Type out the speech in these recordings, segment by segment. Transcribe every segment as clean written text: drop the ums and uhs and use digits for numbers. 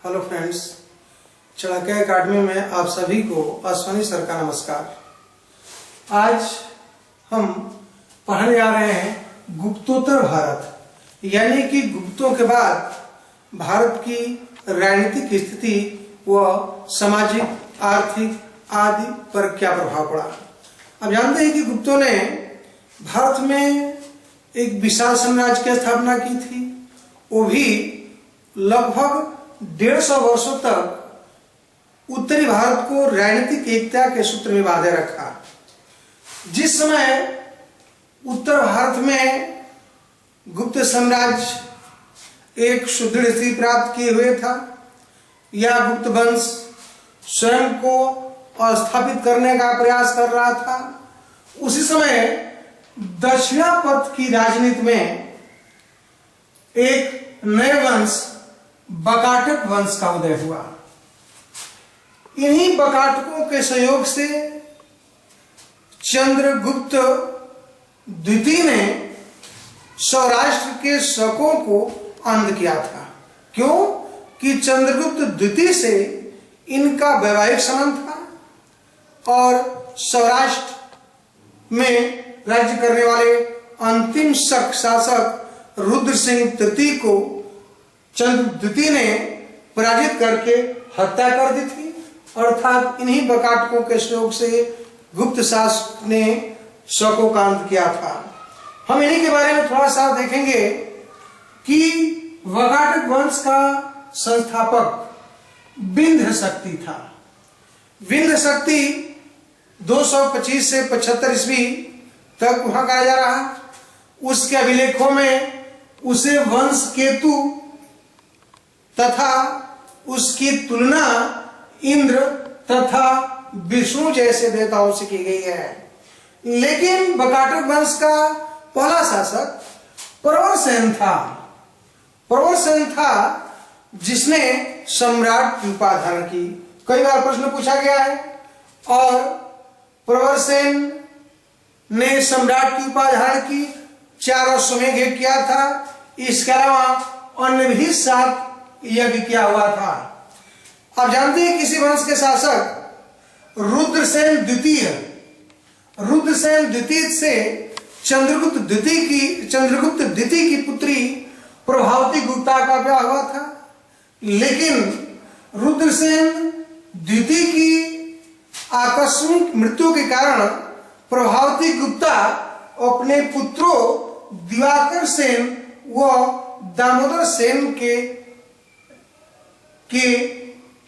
Hello friends, Chanakya academy में आप सभी को अश्वनी सर का नमस्कार। आज हम पढ़ने जा रहे हैं गुप्तोत्तर भारत, यानी कि गुप्तों के बाद भारत की राजनीतिक स्थिति व सामाजिक, आर्थिक आदि पर क्या प्रभाव पड़ा। अब जानते हैं कि गुप्तों ने भारत में एक विशाल साम्राज्य की स्थापना की थी, वो भी लगभग 150 वर्षों तक उत्तरी भारत को राजनीतिक एकता के सूत्र में बांधे रखा। जिस समय उत्तर भारत में गुप्त साम्राज्य एक सुदृढ़ स्थिति प्राप्त किए हुए था, या गुप्त वंश स्वयं को स्थापित करने का प्रयास कर रहा था, उसी समय दक्षिणापथ की राजनीति में एक नए वंश बकाटक वंश का उदय हुआ। इन्हीं बकाटकों के सहयोग से चंद्रगुप्त द्वितीय ने सौराष्ट्र के शकों को अंत किया था। क्यों कि चंद्रगुप्त द्वितीय से इनका वैवाहिक संबंध था और सौराष्ट्र में राज्य करने वाले अंतिम शक शासक रुद्र सिंह तृतीय को चंद्रगुप्त द्वितीय ने पराजित करके हत्या कर दी थी। अर्थात इन्हीं बकाटकों के सहयोग से गुप्त शासक ने शकों का अंत किया था। हम इन्हीं के बारे में थोड़ा सा देखेंगे कि बकाटक वंश का संस्थापक विंध्य शक्ति था। विंध्य शक्ति 225 से 75 ईस्वी तक वहां कहा जा रहा। उसके अभिलेखों में उसे वंश केतु तथा उसकी तुलना इंद्र तथा विष्णु जैसे देवताओं से की गई है। लेकिन बकाटक वंश का पहला शासक प्रवरसेन था। प्रवरसेन था जिसने सम्राट की उपाधि धारण की। कई बार प्रश्न पूछा गया है और प्रवरसेन ने सम्राट की उपाधि धारण की, 4 अश्वमेध यज्ञ किया था। इसके अलावा अन्य भी 7 यज्ञ किया हुआ था। आप जानते हैं किसी वंश के शासक रुद्रसेन द्वितीय से चंद्रगुप्त द्वितीय की पुत्री प्रभावती गुप्ता का ब्याह हुआ था। लेकिन रुद्रसेन द्वितीय की आकस्मिक मृत्यु के कारण प्रभावती गुप्ता अपने पुत्रों दिवाकर सेन व दामोदर सेन के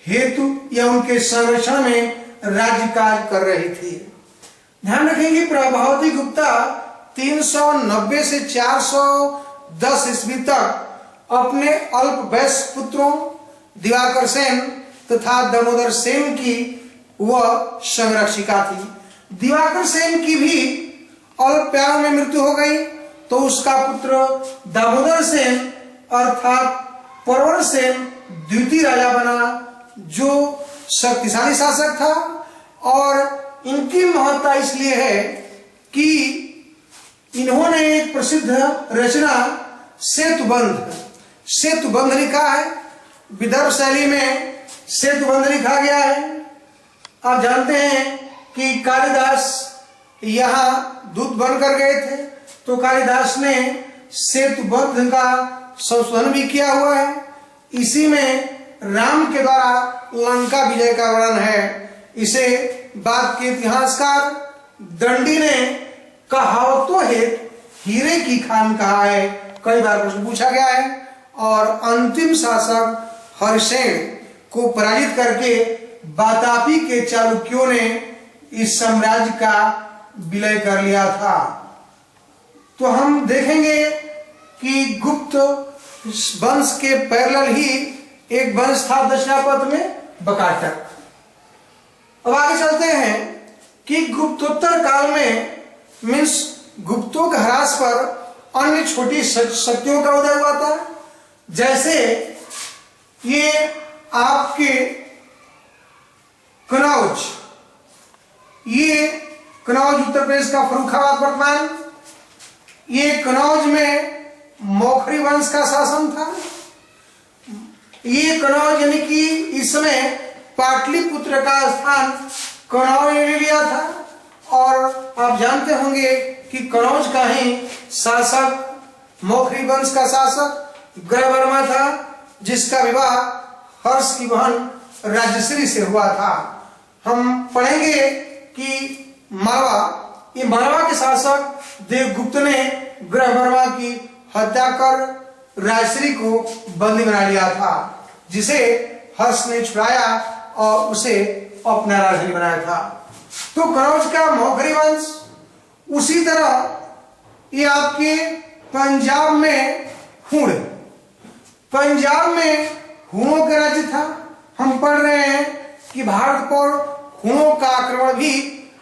हेतु या उनके संरक्षण में राज्य कार्य कर रही थी। ध्यान रखेंगे प्रभावती गुप्ता 390 से 410 ईस्वी तक अपने अल्प वयस्क पुत्रों दिवाकर सेन तथा दामोदर सेन की वह संरक्षिका थी। दिवाकर सेन की भी अल्पकाल में मृत्यु हो गई तो उसका पुत्र दामोदर सेन अर्थात प्रवरसेन द्वितीय राजा बना, जो शक्तिशाली शासक था। और इनकी महत्ता इसलिए है कि इन्होंने एक प्रसिद्ध रचना सेतुबंध लिखा है। विदर्भ शैली में सेतुबंध लिखा गया है। आप जानते हैं कि कालिदास यहाँ दूत बनकर गए थे, तो कालिदास ने सेतुबंध का संशोधन भी किया हुआ है। इसी में राम के द्वारा लंका विजय का वर्णन है। इसे बाद के इतिहासकार दंडी ने कहावतों हेतु हीरे की खान कहा है। कई बार प्रश्न पूछा गया है। और अंतिम शासक हरिसेन को पराजित करके वातापी के चालुक्यों ने इस साम्राज्य का विलय कर लिया था। तो हम देखेंगे कि गुप्त वंश के पैरेलल ही एक वंश था दक्षिणापथ में बकाटक। अब आगे चलते हैं कि गुप्तोत्तर काल में मीन्स गुप्तों के ह्रास पर अन्य छोटी शक्तियों का उदय हुआ था। जैसे ये आपके कनौज, ये कनौज उत्तर प्रदेश का फर्रुखाबाद वर्तमान, ये कनौज में मौखरी वंश का शासन था। ये कनौज यानी कि इस समय पाटलिपुत्र का स्थान कनौज ने ले लिया था। और आप जानते होंगे कि कनौज का ही शासक मौखरी वंश का शासक ग्रहवर्मा था, जिसका विवाह हर्ष की बहन राजश्री से हुआ था। हम पढ़ेंगे कि ये मालवा के शासक देवगुप्त ने ग्रहवर्मा की हत्या कर राजश्री को बंदी बना लिया था, जिसे हर्ष ने छुड़ाया और उसे अपना राजधानी बनाया था। तो कनौज का मौखरी वंश, उसी तरह ये आपके पंजाब में हुण, पंजाब में हुणों का राज्य था। हम पढ़ रहे हैं कि भारत पर हुणों का आक्रमण भी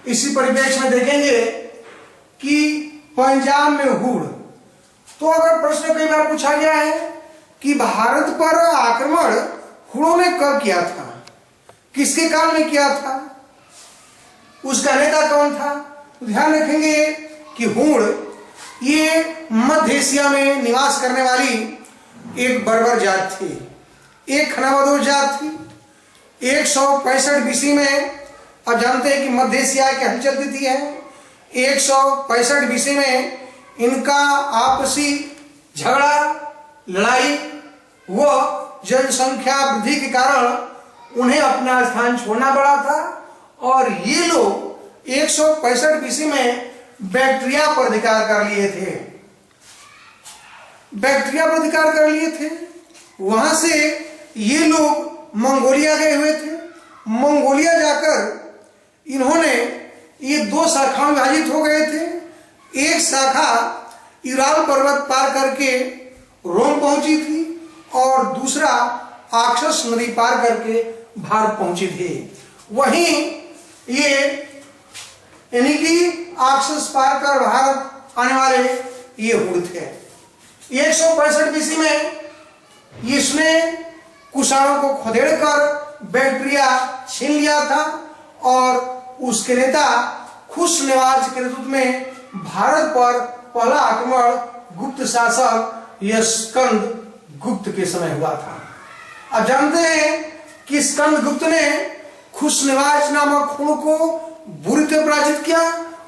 इसी परिप्रेक्ष्य में देखेंगे कि पंजाब में हुण। तो अगर प्रश्न कई बार पूछा गया है कि भारत पर आक्रमण हुणों ने कब किया था, किसके काल में किया था, उसका नेता कौन था, तो ध्यान रखेंगे कि हुण ये मध्य एशिया में निवास करने वाली एक बर्बर जात थी, एक खनाबदोश जात थी। 165 बीसी में, आप जानते हैं कि मध्य एशिया की हलचल तिथि है। 165 बीसी में इनका आपसी झगड़ा, लड़ाई व जनसंख्या वृद्धि के कारण उन्हें अपना स्थान छोड़ना पड़ा था। और ये लोग 165 बीसी में बैक्ट्रिया पर अधिकार कर लिए थे, बैक्ट्रिया पर अधिकार कर लिए थे। वहां से ये लोग मंगोलिया गए हुए थे। मंगोलिया जाकर इन्होंने ये 2 शाखाओं में विभाजित हो गए थे। एक शाखा यूराल पर्वत पार करके रोम पहुंची थी और दूसरा आक्सस नदी पार करके भारत पहुंची थी। वहीं ये यानी कि आक्सस पार कर भारत आने वाले ये हुण थे। 165 बीसी में इसने कुषाणों को खदेड़कर बैक्ट्रिया छीन लिया था और उसके नेता खुशनवाज के नेतृत्व में भारत पर पहला आक्रमण गुप्त शासक स्कंद गुप्त के समय हुआ था। आप जानते हैं कि स्कंद गुप्त ने खुशनवाज नामक हुण को बुरी तरह पराजित किया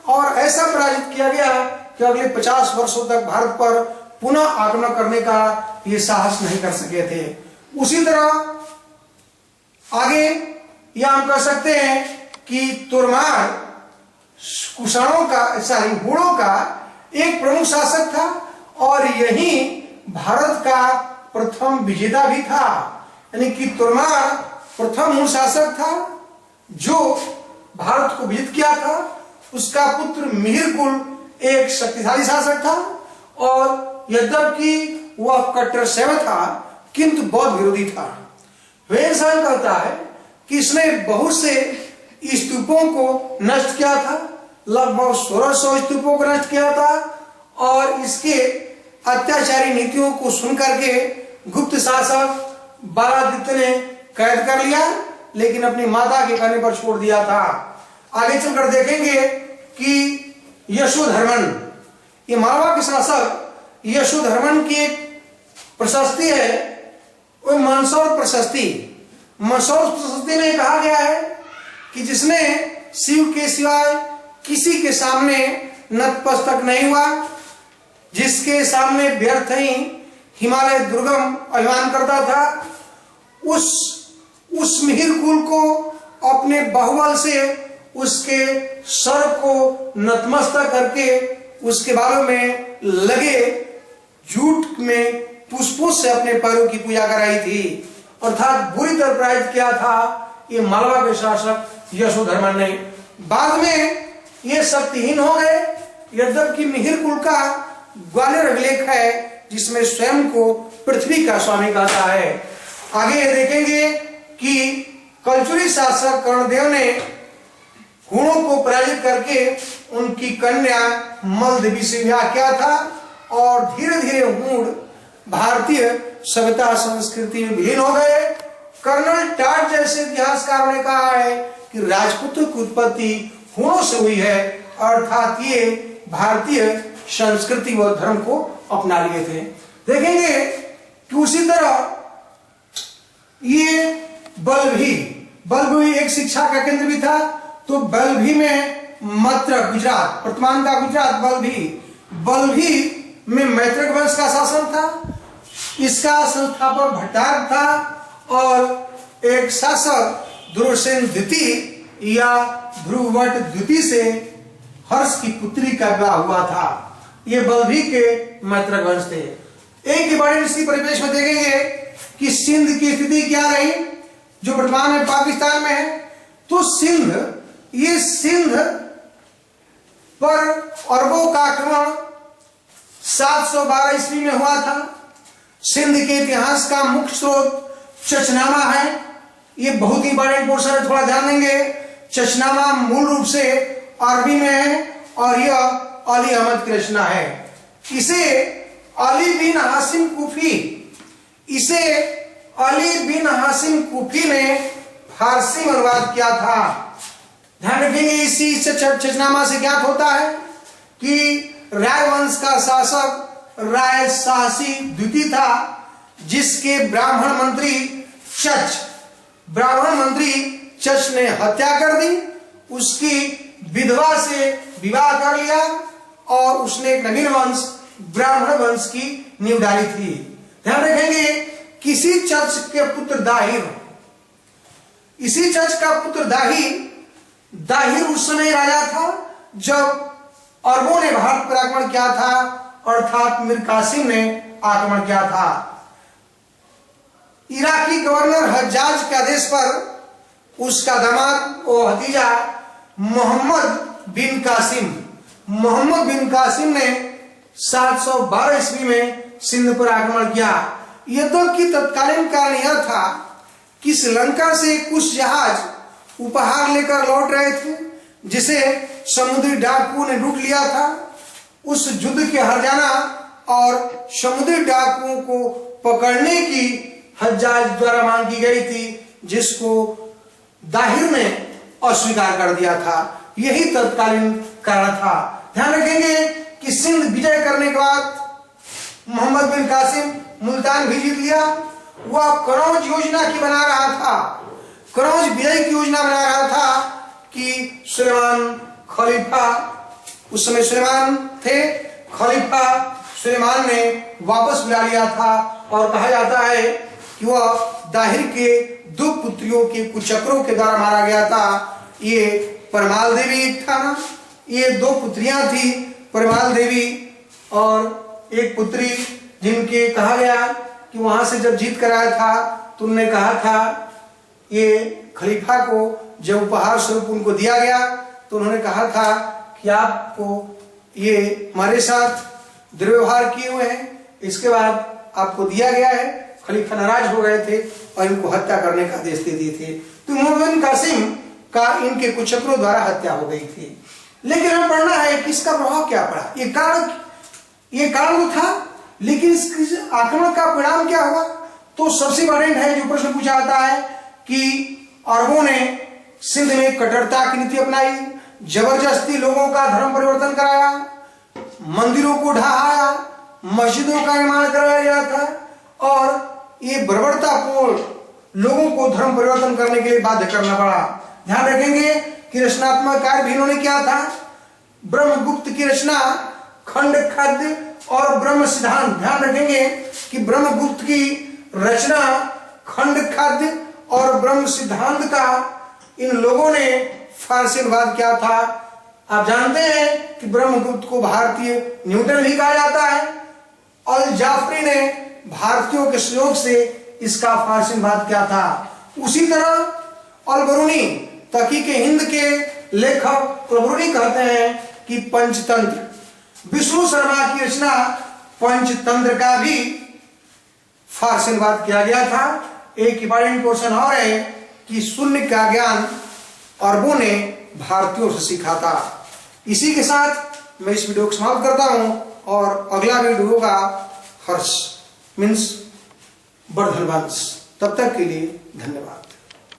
और ऐसा पराजित किया गया कि अगले 50 वर्षों तक भारत पर पुनः आक्रमण करने का ये साहस नहीं कर सके थे। उसी तरह आगे यह हम कह सकते हैं कि तोरमार कुषाणों का हुणों का एक प्रमुख शासक था और यही भारत का प्रथम विजेता भी था। यानी कि तोरमार प्रथम हुण शासक था जो भारत को विजित किया था। उसका पुत्र मिहिर कुल एक शक्तिशाली शासक था और यद्यपि वह कट्टर शैव था किंतु बौद्ध विरोधी था। वेदशास्त्र कहता है कि इसने बहुत से स्तूपों को नष्ट किया था, लगभग 1600 स्तूपों को नष्ट किया था और इसके अत्याचारी नीतियों को सुनकर के गुप्त शासक बालादित्य ने कैद कर लिया, लेकिन अपनी माता के कहने पर छोड़ दिया था। आगे चलकर देखेंगे कि यशोधर्मन, ये मालवा के शासक यशोधर्मन की एक प्रशस्ति है, वो मंदसौर प्रशस्ति। मंदसौर प्रशस्ति में कहा गया है कि जिसने शिव के सिवाय किसी के सामने नतमस्तक नहीं हुआ, जिसके सामने व्यर्थ ही हिमालय दुर्गम अभिमान करता था, उस मिहिर कुल को अपने बाहुबल से उसके सर को नतमस्तक करके उसके बालों में लगे जूट में पुष्पों से अपने पैरों की पूजा कराई थी, अर्थात बुरी तरह पराजित किया था ये मालवा के शासक यशोधर्मन ने। बाद में ये शक्तिहीन हो गए, यद्यपि मिहिर कुल का ग्वालियर अभिलेख है जिसमें स्वयं को पृथ्वी का स्वामी कहता है। आगे देखेंगे कि कलचुरी शासक कर्णदेव ने हुणों को पराजित करके उनकी कन्या मलदेवी से विवाह किया था और धीरे धीरे हुण भारतीय सभ्यता संस्कृति में विलीन हो गए। कर्नल टाट जैसे इतिहासकारों ने कहा है कि राजपूतों की उत्पत्ति हुणों से हुई है, अर्थात ये भारतीय संस्कृति व धर्म को अपना लिए थे। देखेंगे कि उसी तरह ये बल्लभी एक शिक्षा का केंद्र भी था। तो बल्लभी में मैत्रक गुजरात, वर्तमान का गुजरात बल्लभी में मैत्रक वंश का शासन था। इसका संस्थापक भट्टारक था और एक शासक ध्रुवसेन द्वितीय या ध्रुवट द्वितीय से हर्ष की पुत्री का विवाह हुआ था। ये बल्लभी के मैत्रक वंश थे। एक बड़े इसी परिवेश में देखेंगे कि सिंध की स्थिति क्या रही, जो वर्तमान में पाकिस्तान में है। तो सिंध पर अरबों का आक्रमण 712 ईस्वी में हुआ था। सिंध के इतिहास का मुख्य स्रोत चचनामा है। ये बहुत ही बड़ा पोर्शन है, थोड़ा ध्यान देंगे। चचनामा मूल रूप से अरबी में है और यह अली अहमद की रचना है। इसे अली बिन हासिम कूफी ने फारसी में अनुवाद किया था। ध्यान रखेंगे, इसी चचनामा से ज्ञात होता है कि राय वंश का शासक राय साहसी द्वितीय था, जिसके ब्राह्मण मंत्री चच ने हत्या कर दी। उसकी विधवा से विवाह कर लिया और उसने एक नवीन वंश ब्राह्मण वंश की नींव डाली थी। ध्यान रखेंगे, किसी चच के पुत्र दाहिर उस समय राजा था जब अरबों ने भारत पर आक्रमण किया था, अर्थात मीर कासिम ने आक्रमण किया था। इराकी गवर्नर हज्जाज के आदेश पर उसका दामाद और भतीजा मोहम्मद बिन कासिम ने 712 ईस्वी में सिंध पर आक्रमण किया। यद्यपि तत्कालीन कारण यह था कि श्रीलंका से कुछ जहाज उपहार लेकर लौट रहे थे, जिसे समुद्री डाकुओं ने लूट लिया था। उस युद्ध के हार जाना और समुद्री डाकुओं को पकड़ने की हज्जाज द्वारा मांग की गई थी, जिसको दाहिर ने अस्वीकार कर दिया था। यही तत्कालीन कारण था। ध्यान रखेंगे कि सिंध विजय करने के बाद मोहम्मद बिन कासिम मुल्तान भी जीत लिया। वह कनौज योजना की बना रहा था, कनौज विजय की योजना बना रहा था कि सुलेमान खलीफा, उस समय सुलेमान थे, खलीफा सुलेमान ने वापस बुला लिया था। और कहा जाता है कि वह दाहिर के 2 पुत्रियों के कुचक्रों के द्वारा मारा गया था। ये परमाल देवी था ना, ये 2 पुत्रियां थी, परमाल देवी और एक पुत्री, जिनके कहा गया कि वहां से जब जीत कर आया था तो उन्होंने कहा था, ये खलीफा को जब उपहार स्वरूप उनको दिया गया तो उन्होंने कहा था कि आपको ये हमारे साथ दुर्व्यवहार किए हुए हैं, इसके बाद आपको दिया गया है। खलीफा नाराज हो गए थे और इनको हत्या करने का आदेश दे दिए थे। तो मोहम्मद बिन कासिम का इनके कुचक्रों द्वारा हत्या हो गई थी। लेकिन हमें पढ़ना है कि इसका प्रभाव क्या पड़ा। ये कारण तो था, लेकिन इस आक्रमण का परिणाम क्या हुआ। तो सबसे इंपॉर्टेंट है, जो प्रश्न पूछा जाता है कि अरबों ने सिंध में कट्टरता की नीति अपनाई, जबरदस्ती लोगों का धर्म परिवर्तन कराया, मंदिरों को ढहाया, मस्जिदों का निर्माण कराया गया था और ये बर्बरतापूर्ण लोगों को धर्म परिवर्तन करने के लिए बाध्य करना पड़ा। ध्यान रखेंगे कि रचनात्मक कार्य भी इन्होंने किया था। ब्रह्मगुप्त की रचना खंड खाद्य और ब्रह्म सिद्धांत, ध्यान रखेंगे कि ब्रह्मगुप्त की रचना खंड खाद्य और ब्रह्म सिद्धांत का इन लोगों ने फारसी अनुवाद किया था। आप जानते हैं कि ब्रह्मगुप्त को भारतीय न्यूटन भी कहा जाता है। अल जाफरी ने भारतीयों के सहयोग से इसका फारसी अनुवाद किया था। उसी तरह अल-बरूनी, तकीक हिंद के लेखक अल-बरूनी कहते हैं कि पंचतंत्र, विष्णु शर्मा की रचना पंचतंत्र का भी फारसी अनुवाद किया गया था। एक इंपॉर्टेंट क्वेश्चन और है कि शून्य का ज्ञान अरबों ने भारतीयों से सीखा था। इसी के साथ मैं इस वीडियो को समाप्त करता हूं और अगला वीडियो होगा हर्ष मीन्स वर्धन वंश। तब तक के लिए धन्यवाद।